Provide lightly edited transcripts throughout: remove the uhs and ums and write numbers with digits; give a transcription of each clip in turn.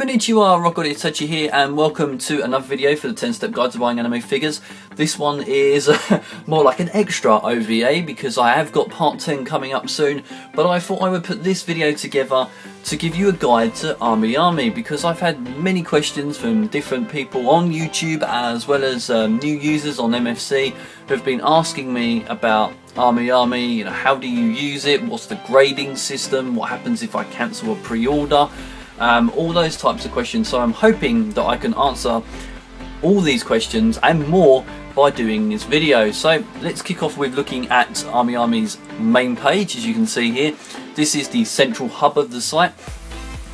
Konnichiwa, Itachi here, and welcome to another video for the 10-step guide to buying anime figures. This one is more like an extra OVA because I have got part 10 coming up soon, but I thought I would put this video together to give you a guide to AmiAmi because I've had many questions from different people on YouTube as well as new users on MFC who have been asking me about AmiAmi, you know, how do you use it, what's the grading system, what happens if I cancel a pre-order. All those types of questions, so I'm hoping that I can answer all these questions and more by doing this video. So let's kick off with looking at AmiAmi's main page. As you can see here, this is the central hub of the site,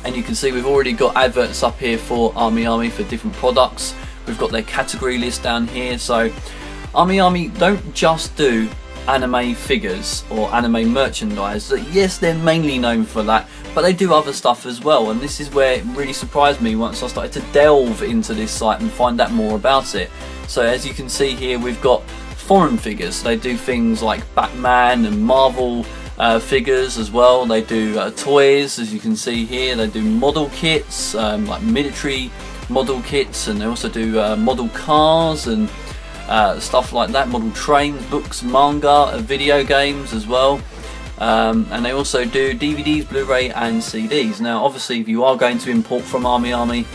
and you can see we've already got adverts up here for AmiAmi for different products. We've got their category list down here. So AmiAmi don't just do anime figures or anime merchandise. Yes, they're mainly known for that, but they do other stuff as well, and this is where it really surprised me once I started to delve into this site and find out more about it. So as you can see here, we've got foreign figures. They do things like Batman and Marvel figures as well. They do toys, as you can see here. They do model kits, like military model kits, and they also do model cars and stuff like that, model trains, books, manga, video games as well. And they also do DVDs, Blu-ray and CDs. Now obviously if you are going to import from AmiAmi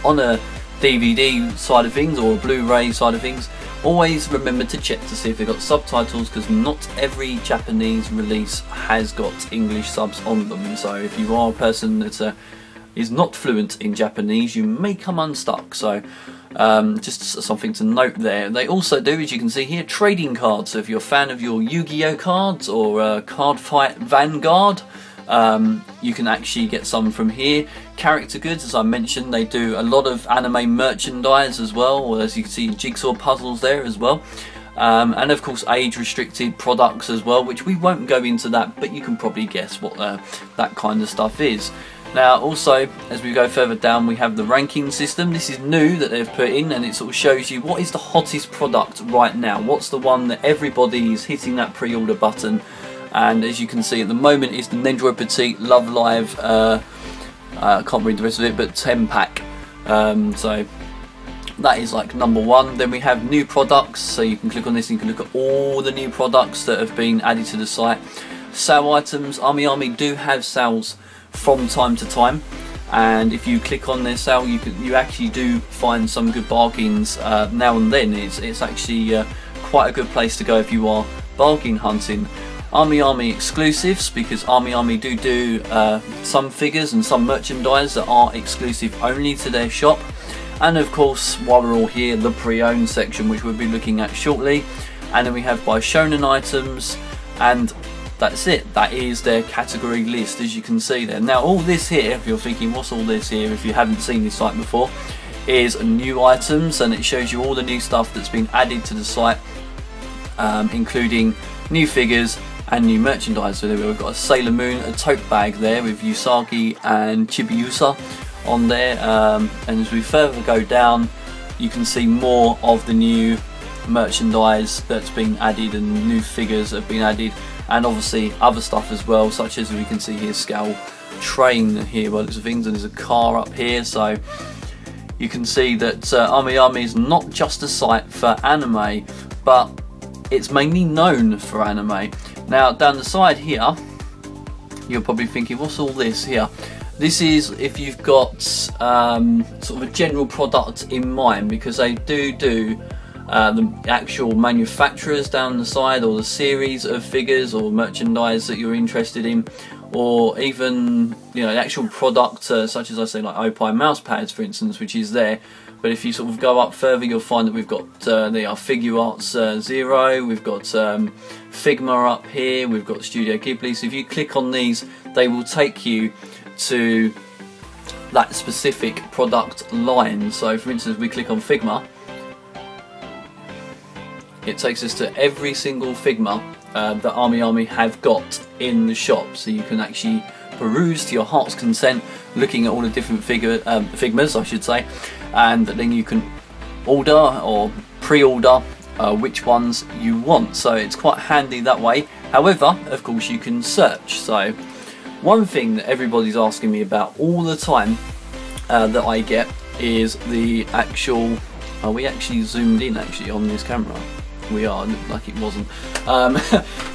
on a DVD side of things or a Blu-ray side of things, always remember to check to see if they've got subtitles, because not every Japanese release has got English subs on them. So if you are a person that is not fluent in Japanese, you may come unstuck. So just something to note there. They also do, as you can see here, trading cards. So if you're a fan of your Yu-Gi-Oh cards or Card Fight Vanguard, you can actually get some from here. Character goods, as I mentioned, they do a lot of anime merchandise as well, or as you can see, jigsaw puzzles there as well. And of course age restricted products as well, which we won't go into that, but you can probably guess what that kind of stuff is. Now also, as we go further down, we have the ranking system. This is new that they've put in, and it sort of shows you what is the hottest product right now, what's the one that everybody is hitting that pre-order button. And as you can see at the moment, it's the Nendro Petite Love Live, I can't read the rest of it, but 10 pack. So that is like number one. Then we have new products, so you can click on this and you can look at all the new products that have been added to the site. Sale items, AmiAmi do have sales from time to time, and if you click on their sale, you actually do find some good bargains now and then. It's actually quite a good place to go if you are bargain hunting. AmiAmi exclusives, because AmiAmi do some figures and some merchandise that are exclusive only to their shop. And of course, while we're all here, the pre-owned section, which we'll be looking at shortly. And then we have by shonen items, and that's it. That is their category list, as you can see there. Now all this here, if you're thinking what's all this here, if you haven't seen this site before, is new items, and it shows you all the new stuff that's been added to the site, including new figures and new merchandise. So there we've got a Sailor Moon, a tote bag there with Usagi and Chibiusa on there, and as we further go down, you can see more of the new merchandise that's been added and new figures that have been added, and obviously other stuff as well, such as we can see here, Scale Train here by looks of things, and there's a car up here. So you can see that AmiAmi is not just a site for anime, but it's mainly known for anime. Now down the side here, you're probably thinking, what's all this here? This is if you've got sort of a general product in mind, because they do the actual manufacturers down the side, or the series of figures or merchandise that you're interested in, or even, you know, the actual product, such as I say, like Opie mouse pads for instance, which is there. But if you sort of go up further, you'll find that we've got they are Figure Arts Zero, we've got Figma up here, we've got Studio Ghibli. So if you click on these, they will take you to that specific product line. So for instance, we click on Figma, it takes us to every single Figma that AmiAmi have got in the shop, so you can actually peruse to your heart's content, looking at all the different Figmas I should say, and then you can order or pre-order which ones you want. So it's quite handy that way. However, of course, you can search. So one thing that everybody's asking me about all the time that I get is the actual. Are we actually zoomed in actually on this camera? We are, looked like it wasn't.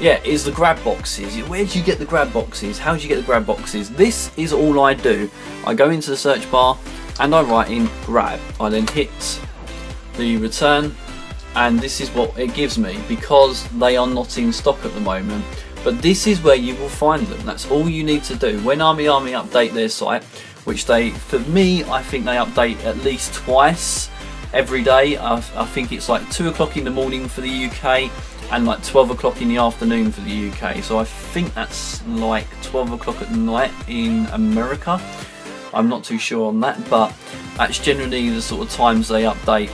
Yeah, is the grab boxes. Where do you get the grab boxes? How do you get the grab boxes? This is all I do. I go into the search bar and I write in grab. I then hit the return, and this is what it gives me, because they are not in stock at the moment. But this is where you will find them. That's all you need to do. When AmiAmi update their site, which they, for me, I think they update at least twice every day. I think it's like 2 o'clock in the morning for the UK and like 12 o'clock in the afternoon for the UK. So I think that's like 12 o'clock at night in America. I'm not too sure on that, but that's generally the sort of times they update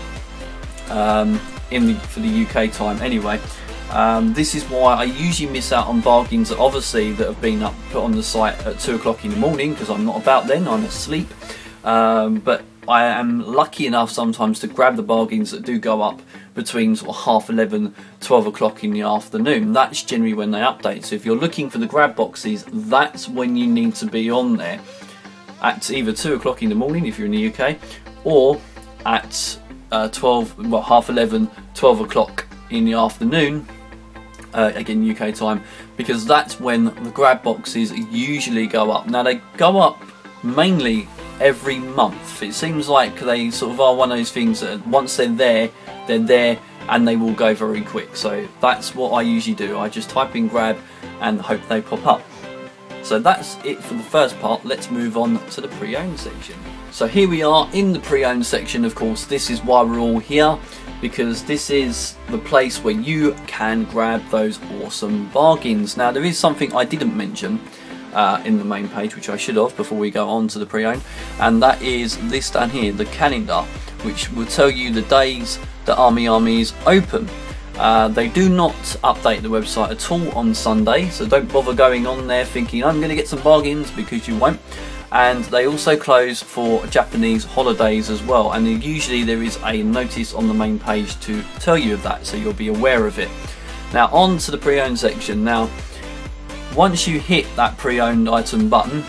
for the UK time anyway. This is why I usually miss out on bargains, obviously, that have been put on the site at 2 o'clock in the morning, because I'm not about then, I'm asleep. But I am lucky enough sometimes to grab the bargains that do go up between sort of 11:30, 12 o'clock in the afternoon. That's generally when they update. So if you're looking for the grab boxes, that's when you need to be on there, at either 2 o'clock in the morning if you're in the UK, or at 11:30, 12 o'clock in the afternoon, again UK time, because that's when the grab boxes usually go up. Now they go up mainly every month. It seems like they sort of are one of those things that once they're there and they will go very quick. So that's what I usually do. I just type in grab and hope they pop up. So that's it for the first part. Let's move on to the pre-owned section. So here we are in the pre-owned section. Of course, this is why we're all here, because this is the place where you can grab those awesome bargains. Now there is something I didn't mention in the main page, which I should have before we go on to the pre-owned, and that is this down here, the calendar, which will tell you the days that AmiAmi is open. They do not update the website at all on Sunday, so don't bother going on there thinking I'm going to get some bargains, because you won't. And they also close for Japanese holidays as well, and usually there is a notice on the main page to tell you of that, so you'll be aware of it. Now on to the pre-owned section. Now once you hit that pre-owned item button,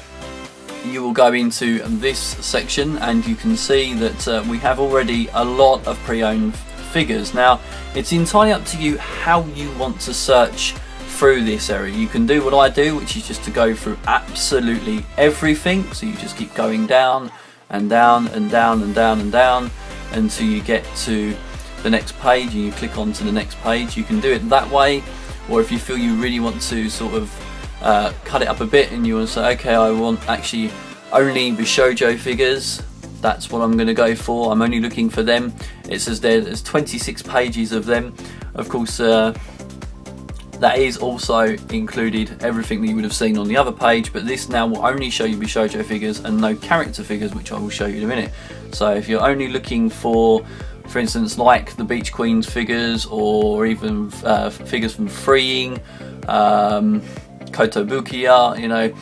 you will go into this section, and you can see that we have already a lot of pre-owned figures. Now it's entirely up to you how you want to search through this area. You can do what I do, which is just to go through absolutely everything. So you just keep going down and down and down and down and down until you get to the next page, and you click on to the next page. You can do it that way, or if you feel you really want to sort of cut it up a bit and you want to say, okay, I want actually only Bishoujo figures, that's what I'm going to go for. I'm only looking for them. It says there's 26 pages of them. Of course, that is also included everything that you would have seen on the other page, but this now will only show you Bishoujo figures and no character figures, which I will show you in a minute. So if you're only looking for instance, like the Beach Queens figures, or even figures from Freeing, Kotobukiya, you know,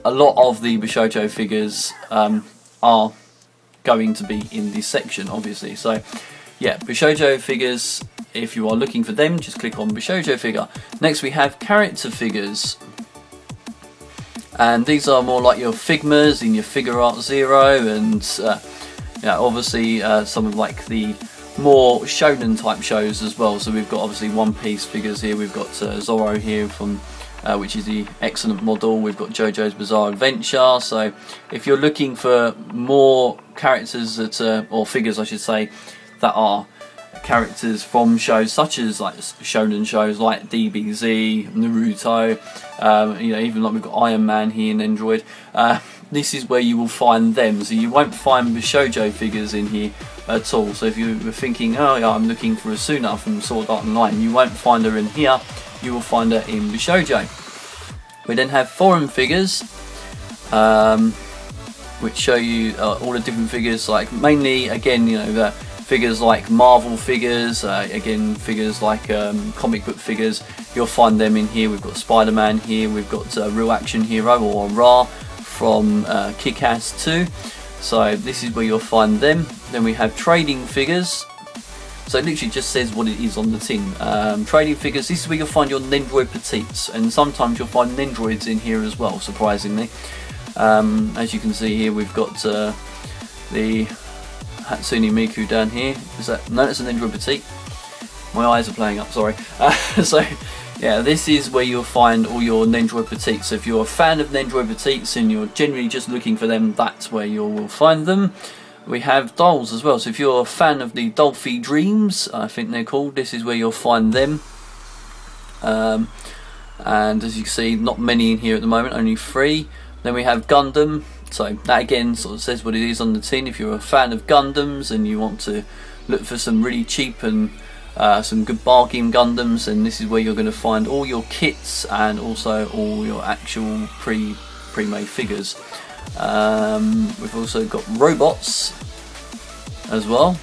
a lot of the Bishoujo figures are going to be in this section, obviously. So yeah, Bishoujo figures, if you are looking for them, just click on Bishoujo figure. Next we have character figures, and these are more like your Figmas in your Figure Art Zero, and yeah, obviously some of like the more shonen type shows as well. So we've got obviously One Piece figures here, we've got Zoro here from which is the excellent model. We've got JoJo's Bizarre Adventure. So if you're looking for more characters that, or figures I should say, that are characters from shows such as like shonen shows like DBZ, Naruto, you know, even like we've got Iron Man here in Android, this is where you will find them. So you won't find Bishoujo figures in here at all. So if you were thinking, oh yeah, I'm looking for Asuna from Sword Art Online, you won't find her in here, you will find her in Bishoujo. We then have foreign figures, which show you all the different figures, like mainly, again, you know, the figures like Marvel figures, again, figures like comic book figures, you'll find them in here. We've got Spider-Man here, we've got Real Action Hero, or Ra, from Kick-Ass 2. So this is where you'll find them. Then we have trading figures. So it literally just says what it is on the tin. Trading figures, this is where you'll find your Nendroid Petites, and sometimes you'll find Nendroids in here as well, surprisingly. As you can see here, we've got the Hatsune Miku down here. Is that, no, that's an Android Petite. My eyes are playing up, sorry. So yeah, this is where you'll find all your Nendoroid Petites. So if you're a fan of Nendoroid Petites and you're generally just looking for them, that's where you will find them. We have dolls as well, so if you're a fan of the Dolphy Dreams, I think they're called, this is where you'll find them. And as you can see, not many in here at the moment, only 3. Then we have Gundam, so that again sort of says what it is on the tin. If you're a fan of Gundams and you want to look for some really cheap and some good bargain Gundams, and this is where you're going to find all your kits and also all your actual pre-made figures. We've also got robots as well,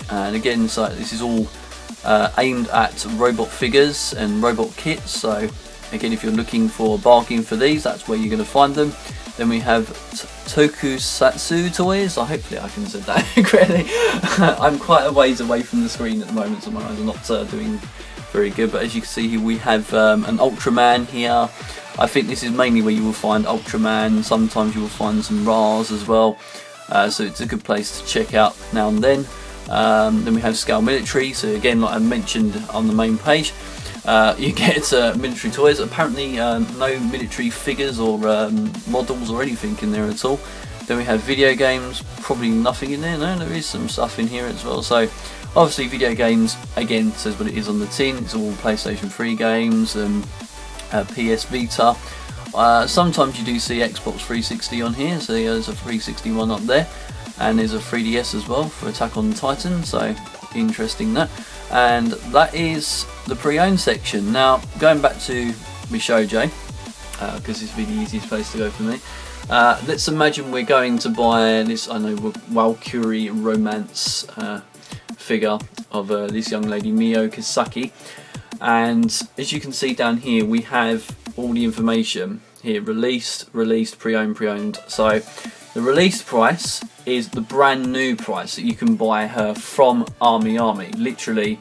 and again, so this is all aimed at robot figures and robot kits. So again, if you're looking for a bargain for these, that's where you're going to find them. Then we have Tokusatsu toys. Hopefully I can say that correctly. I'm quite a ways away from the screen at the moment, so my eyes are not doing very good. But as you can see here, we have an Ultraman here. I think this is mainly where you will find Ultraman. Sometimes you will find some Ras as well. So it's a good place to check out now and then. Then we have Scale Military. So again, like I mentioned on the main page, you get military toys. Apparently no military figures or models or anything in there at all. Then we have video games, probably nothing in there. No, there is some stuff in here as well. So obviously video games, again, says what it is on the tin. It's all PlayStation 3 games and PS Vita. Sometimes you do see Xbox 360 on here, so there's a 360 one up there. And there's a 3DS as well for Attack on Titan, so interesting that. And that is the pre-owned section. Now, going back to my Shoujo, because this will be the easiest place to go for me. Let's imagine we're going to buy this, I know, Valkyrie romance figure of this young lady, Mio Kisaki. And as you can see down here, we have all the information here: released, pre-owned. So the released price is the brand new price that you can buy her from AmiAmi. Literally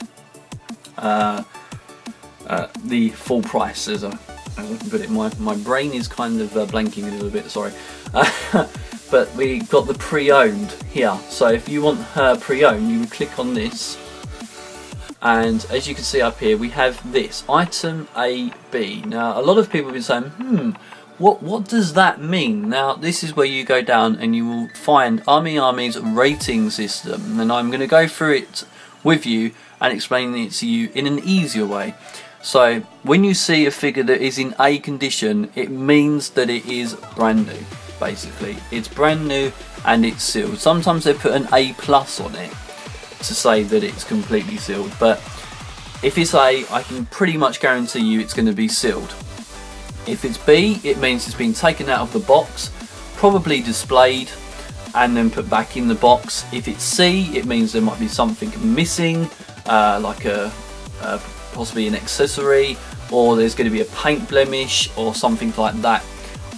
the full price, as I can put it. My brain is kind of blanking a little bit, sorry. But we got the pre-owned here. So if you want her pre-owned, you would click on this, and as you can see up here, we have this item AB. Now a lot of people have been saying, what does that mean? Now this is where you go down and you will find AmiAmi's rating system, and I'm going to go through it with you and explain it to you in an easier way. So when you see a figure that is in A condition, it means that it is brand new. Basically, it's brand new and it's sealed. Sometimes they put an A+ on it to say that it's completely sealed, but if it's A, I can pretty much guarantee you it's going to be sealed. If it's B, it means it's been taken out of the box, probably displayed, and then put back in the box. If it's C, it means there might be something missing, like possibly an accessory, or there's going to be a paint blemish or something like that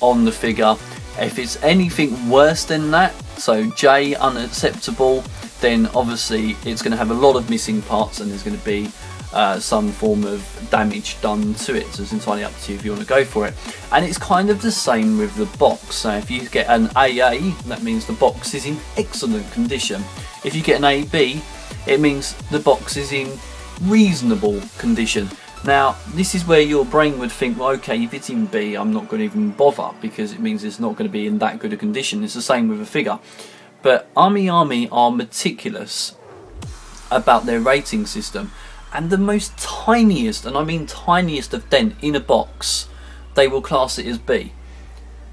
on the figure. If it's anything worse than that, so J, unacceptable, then obviously it's going to have a lot of missing parts and there's going to be some form of damage done to it. So it's entirely up to you if you want to go for it. And it's kind of the same with the box. So if you get an AA, that means the box is in excellent condition. If you get an AB, it means the box is in reasonable condition. Now this is where your brain would think, well, okay, if it's in B, I'm not going to even bother because it means it's not going to be in that good a condition. It's the same with a figure. But AmiAmi are meticulous about their rating system, and the most tiniest, and I mean tiniest, of dent in a box, they will class it as B.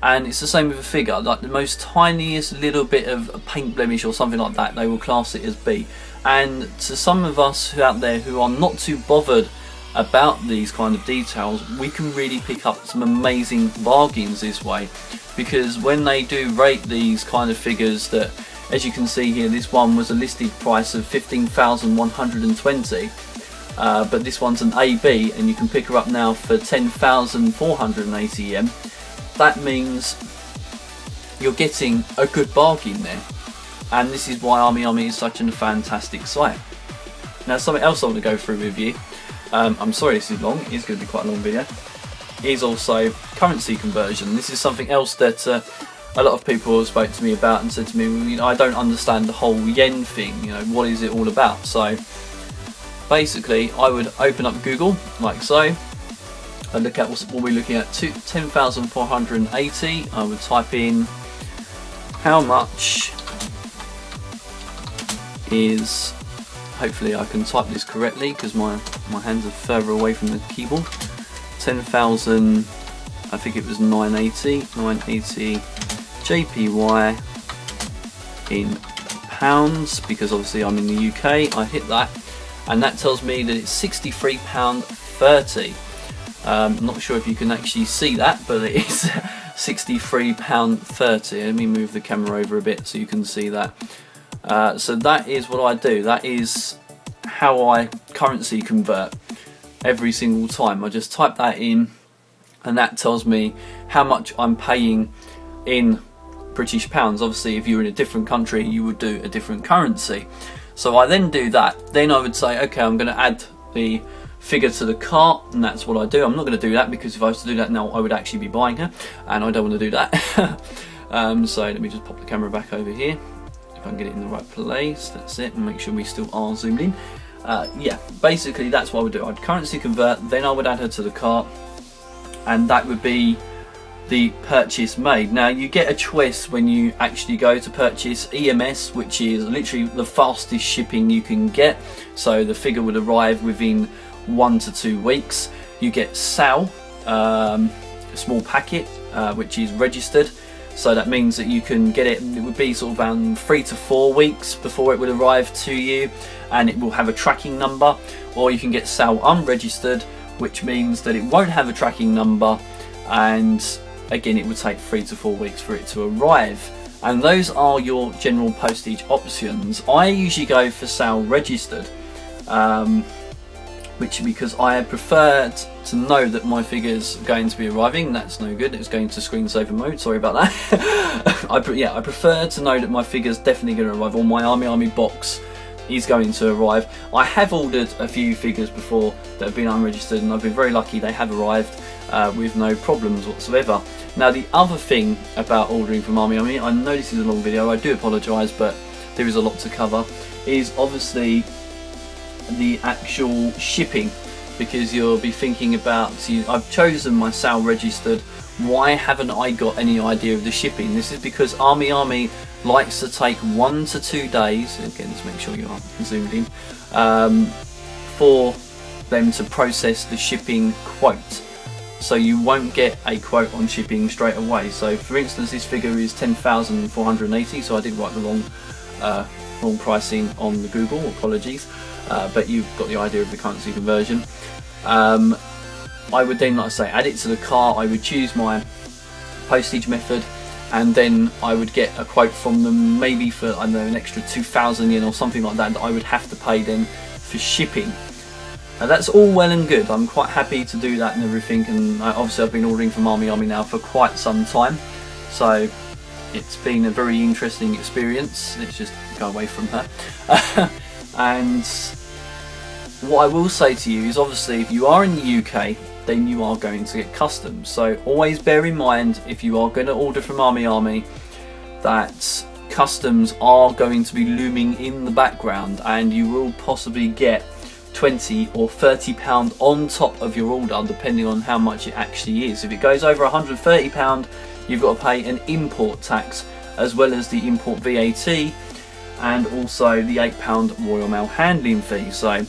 And it's the same with a figure, like the most tiniest little bit of a paint blemish or something like that, they will class it as B. And to some of us who out there who are not too bothered about these kind of details, we can really pick up some amazing bargains this way, because when they do rate these kind of figures, that, as you can see here, this one was a listed price of 15,120, but this one's an AB and you can pick her up now for 10,480 yen. That means you're getting a good bargain there, and this is why AmiAmi is such a fantastic site. Now something else I want to go through with you, I'm sorry this is long, it is going to be quite a long video, is also currency conversion. This is something else that a lot of people have spoke to me about and said to me, well, you know, I don't understand the whole yen thing, you know, what is it all about? So basically I would open up Google like so and look at what we're looking at, 10,480. I would type in how much is, hopefully I can type this correctly because my hands are further away from the keyboard, 10,000, I think it was 980 JPY in pounds, because obviously I'm in the UK. I hit that and that tells me that it's £63.30. I'm not sure if you can actually see that, but it is £63.30. Let me move the camera over a bit so you can see that. So that is what I do. That is how I currency convert every single time. I just type that in and that tells me how much I'm paying in British pounds. Obviously if you're in a different country you would do a different currency. So I then do that. Then I would say, okay, I'm going to add the figure to the cart, and that's what I do. I'm not going to do that because if I was to do that now I would actually be buying her and I don't want to do that. So let me just pop the camera back over here if I can get it in the right place. That's it, and make sure we still are zoomed in. Yeah, basically that's what I would do. I'd currency convert, then I would add her to the cart, and that would be the purchase made. Now you get a choice when you actually go to purchase EMS, which is literally the fastest shipping you can get, so the figure would arrive within 1 to 2 weeks. You get SAL, a small packet, which is registered, so that means that you can get it, it would be sort of around 3 to 4 weeks before it would arrive to you, and it will have a tracking number. Or you can get SAL unregistered, which means that it won't have a tracking number, and again it would take 3 to 4 weeks for it to arrive. And those are your general postage options. I usually go for SAL registered, which because I prefer to know that my figure's going to be arriving. That's no good, it's going to screensaver mode, sorry about that. I prefer to know that my figure's definitely going to arrive, or my AmiAmi box is going to arrive. I have ordered a few figures before that have been unregistered and I've been very lucky, they have arrived with no problems whatsoever. Now the other thing about ordering from AmiAmi, I know this is a long video, I do apologise, but there is a lot to cover, is obviously the actual shipping, because you'll be thinking about, I've chosen my SAL registered, why haven't I got any idea of the shipping? This is because AmiAmi likes to take 1 to 2 days, again just make sure you are zoomed in, for them to process the shipping quote. So you won't get a quote on shipping straight away. So for instance this figure is 10,480, so I did write the wrong pricing on the Google, apologies. But you've got the idea of the currency conversion. I would then, like I say, add it to the cart. I would choose my postage method, and then I would get a quote from them, maybe for, I don't know, an extra 2,000 yen or something like that, that I would have to pay then for shipping. Now that's all well and good, I'm quite happy to do that and everything, and obviously I've been ordering from AmiAmi now for quite some time, so it's been a very interesting experience. Let's just go away from her. And what I will say to you is, obviously if you are in the UK then you are going to get customs, so always bear in mind if you are going to order from AmiAmi that customs are going to be looming in the background, and you will possibly get £20 or £30 on top of your order depending on how much it actually is. If it goes over £130 you've got to pay an import tax as well as the import VAT, and also the £8 Royal Mail handling fee. So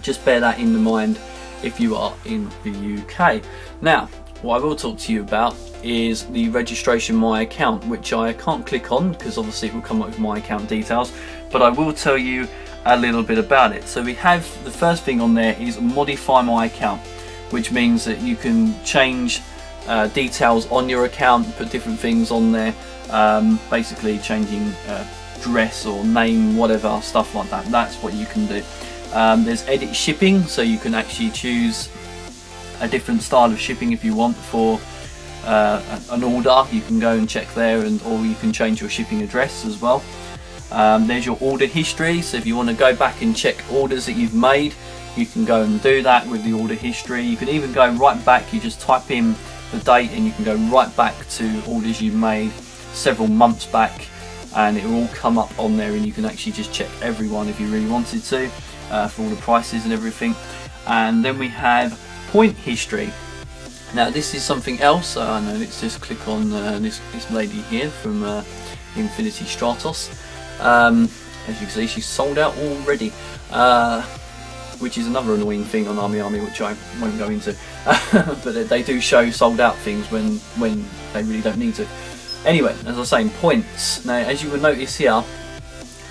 just bear that in mind if you are in the UK. Now what I will talk to you about is the registration my account, which I can't click on because obviously it will come up with my account details, but I will tell you a little bit about it. So we have, the first thing on there is modify my account, which means that you can change details on your account, put different things on there, basically changing dress or name, whatever, stuff like that. That's what you can do. There's edit shipping, so you can actually choose a different style of shipping if you want for an order. You can go and check there, and or you can change your shipping address as well. There's your order history, so if you want to go back and check orders that you've made, you can go and do that with the order history. You can even go right back, you just type in the date and you can go right back to orders you've made several months back, and it will all come up on there, and you can actually just check everyone if you really wanted to, for all the prices and everything. And then we have point history. Now this is something else. I know, let's just click on this lady here from Infinity Stratos. As you can see, she's sold out already, which is another annoying thing on AmiAmi, which I won't go into. But they do show sold out things when they really don't need to. Anyway, as I was saying, points. Now, as you will notice here,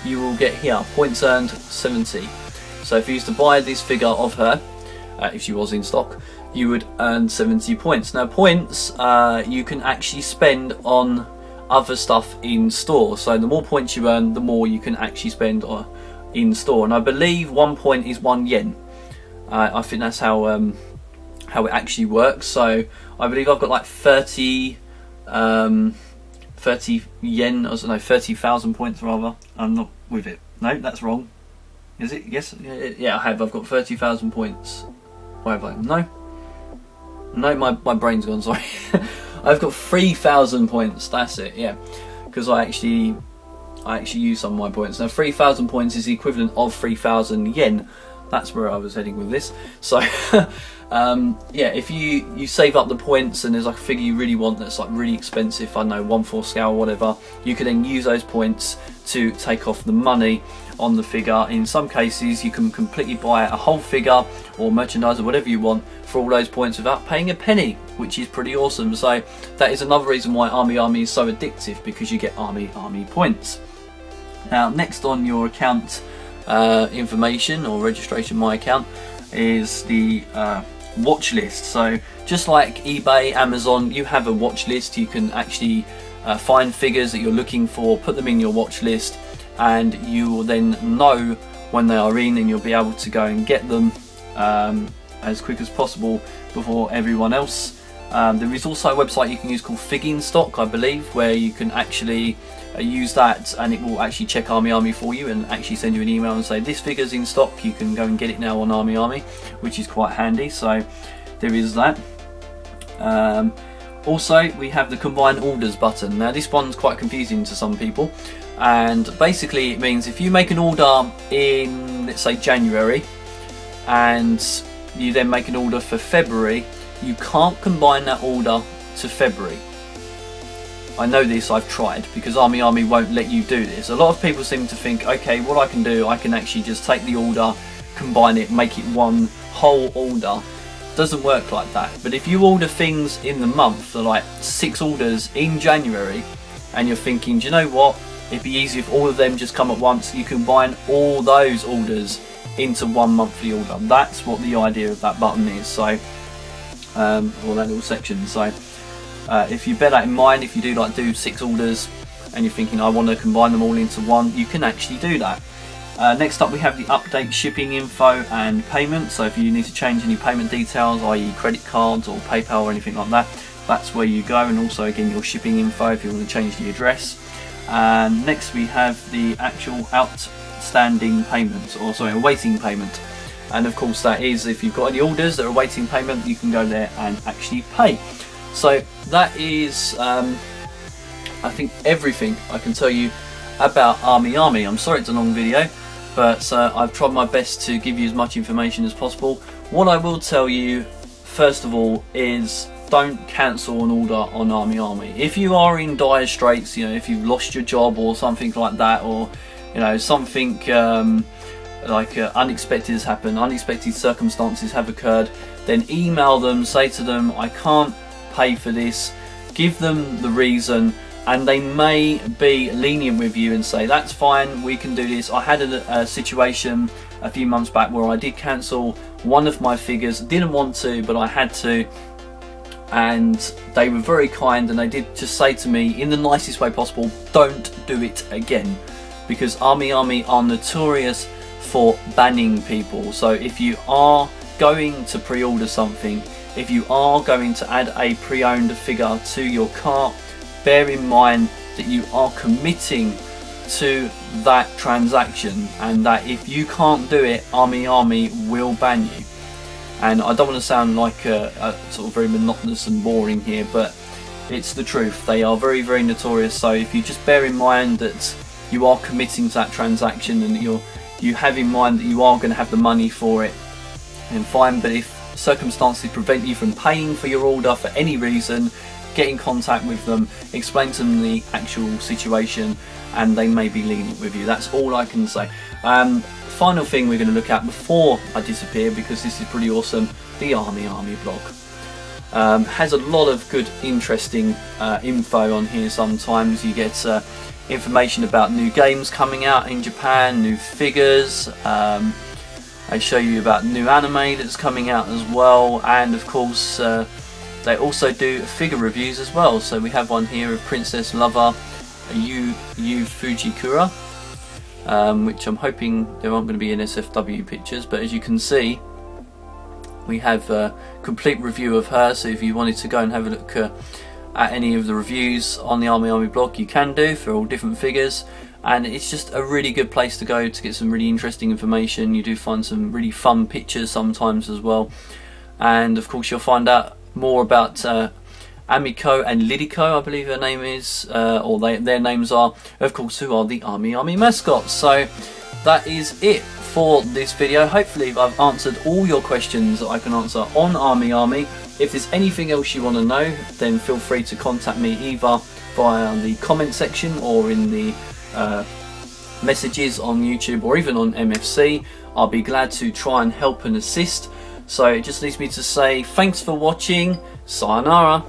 you will get here points earned 70. So if you used to buy this figure of her, if she was in stock, you would earn 70 points. Now points you can actually spend on other stuff in store, so the more points you earn, the more you can actually spend in store. And I believe 1 point is 1 yen. I think that's how it actually works. So I believe I've got like 30 yen, or no, 30,000 points rather. I'm not with it. No, that's wrong. Is it? Yes. Yeah, I have. I've got 30,000 points. Where have I? No, my brain's gone. Sorry. I've got 3,000 points. That's it. Yeah, because I actually use some of my points. Now 3,000 points is the equivalent of 3,000 yen. That's where I was heading with this. So yeah, if you save up the points and there's like a figure you really want that's like really expensive, I don't know, 1/4 scale or whatever, you can then use those points to take off the money on the figure. In some cases you can completely buy a whole figure or merchandise or whatever you want for all those points without paying a penny, which is pretty awesome. So that is another reason why AmiAmi is so addictive, because you get AmiAmi points. Now next on your account information or registration, my account, is the watch list. So just like eBay, Amazon, you have a watch list. You can actually find figures that you're looking for, put them in your watch list, and you will then know when they are in, and you'll be able to go and get them as quick as possible before everyone else. There is also a website you can use called Fig in Stock, I believe, where you can actually use that, and it will actually check AmiAmi for you and actually send you an email and say this figure's in stock, you can go and get it now on AmiAmi, which is quite handy. So there is that. Also we have the combine orders button. Now this one's quite confusing to some people, and basically it means if you make an order in, let's say, January, and you then make an order for February, you can't combine that order to February. I know this, I've tried, because AmiAmi won't let you do this. A lot of people seem to think, okay, what I can do, I can actually just take the order, combine it, make it one whole order. Doesn't work like that. But if you order things in the month, so like 6 orders in January, and you're thinking, do you know what, it'd be easy if all of them just come at once, you combine all those orders into one monthly order. That's what the idea of that button is. So or that little section. So if you bear that in mind, if you do 6 orders and you're thinking I want to combine them all into one, you can actually do that. Next up we have the update shipping info and payment. So if you need to change any payment details, i.e. credit cards or PayPal or anything like that, that's where you go. And also again your shipping info if you want to change the address. And next we have the actual outstanding payments, or sorry, awaiting payment. And of course that is if you've got any orders that are awaiting payment, you can go there and actually pay. So that is I think everything I can tell you about AmiAmi. I'm sorry it's a long video, but I've tried my best to give you as much information as possible. What I will tell you first of all is don't cancel an order on AmiAmi. If you are in dire straits, you know, if you've lost your job or something like that, or you know, something unexpected has happened, unexpected circumstances have occurred, then email them, say to them I can't pay for this, give them the reason, and they may be lenient with you and say that's fine, we can do this. I had a situation a few months back where I did cancel one of my figures, didn't want to but I had to, and they were very kind and they did just say to me in the nicest way possible, don't do it again, because AmiAmi are notorious for banning people. So if you are going to pre-order something, if you are going to add a pre-owned figure to your cart, bear in mind that you are committing to that transaction, and that if you can't do it, AmiAmi will ban you. And I don't want to sound like a sort of very monotonous and boring here, but it's the truth. They are very, very notorious. So if you just bear in mind that you are committing to that transaction and you have in mind that you are going to have the money for it, then fine. But if circumstances prevent you from paying for your order for any reason, get in contact with them, explain to them the actual situation, and they may be lenient with you. That's all I can say. Final thing we're going to look at before I disappear, because this is pretty awesome, the AmiAmi blog. Has a lot of good, interesting info on here. Sometimes you get information about new games coming out in Japan, new figures. They show you about new anime that's coming out as well, and of course they also do figure reviews as well. So we have one here of Princess Lover Yu Fujikura, which I'm hoping there aren't going to be NSFW pictures, but as you can see, we have a complete review of her. So if you wanted to go and have a look at any of the reviews on the AmiAmi blog, you can do, for all different figures. And it's just a really good place to go to get some really interesting information. You do find some really fun pictures sometimes as well. And of course you'll find out more about Amiko and Lidiko, I believe her name is, or their names are, of course, who are the AmiAmi mascots. So that is it for this video. Hopefully I've answered all your questions that I can answer on AmiAmi. If there's anything else you want to know, then feel free to contact me either via the comment section or in the messages on YouTube or even on MFC. I'll be glad to try and help and assist. So it just leaves me to say thanks for watching. Sayonara.